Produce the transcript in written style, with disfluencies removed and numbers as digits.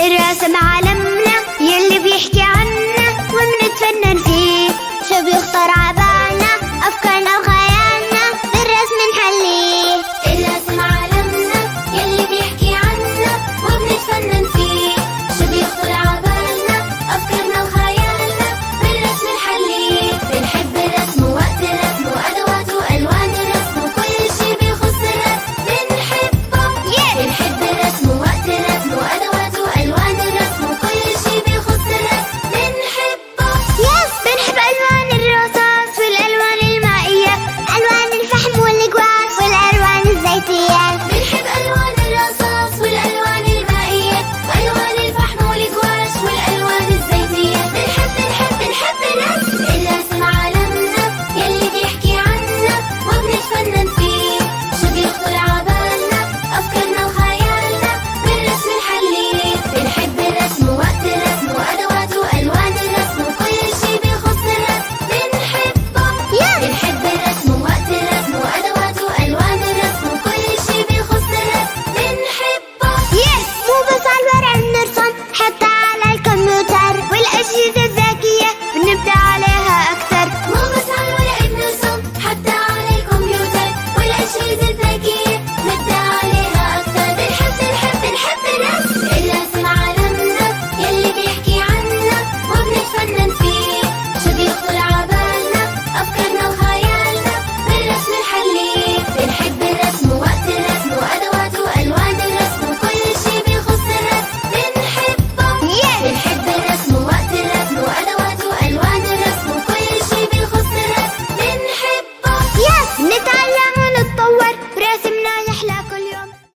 الرسم عالمنا يلي بيحكي عنا ومنتفنن فيه، شو بيخطر عبالنا أفكارنا وخيالنا بالرسم نحليه. الرسم عالمنا يلي بيحكي عنا وبنتفنن فيه، شو بيخطر عبالنا أفكارنا وخيالنا بالرسم نحليه. بنحب الرسم ووقت الرسم وأدواته وألوان الرسم وكل شي بيخص الرسم بنحبه. بنحب الرسم ووقت الرسم وأدواته وألوان الرسم وكل شي بيخص الرسم بنحبه. بنحب ألوان الرصاص والألوان المائية، ألوان الفحم والقواس والألوان الزيتية. بنحب ألوان الرصاص والألوان المائية وألوان الفحم والقواس والألوان الزيتية. بنحب الرسم. الرسم عالمنا يلي بيحكي عنا وبنتفنن فيه، شو بيخطر عبالنا أفكارنا وخيالنا بالرسم نحليه. بنحب الرسم ووقت الرسم وأدواته وألوان الرسم وكل شي بيخص الرسم بنحبه. بنحب الرسم ووقت الرسم وأدواته وألوان الرسم وكل شي بيخص الرسم بنحبه. مو بس على الورق بنرسم، حتى على الكمبيوتر والأجهزة الذكية بنبدع عليها أكثر. مو بس على الورق بنرسم، حتى على الكمبيوتر والأجهزة الذكية بنبدع عليها أكثر. بنحب الرسم. الرسم عالمنا يلي بيحكي عنا وبنتفنن فيه، شو بيخطر عبالنا أفكارنا وخيالنا بالرسم نحليه. بنحب الرسم ووقت الرسم وأدواته وألوان الرسم وكل شي بيخص الرسم بنحبه. بنحب الرسم ووقت الرسم وأدواته وألوان الرسم وكل شي بيخص الرسم بنحبه.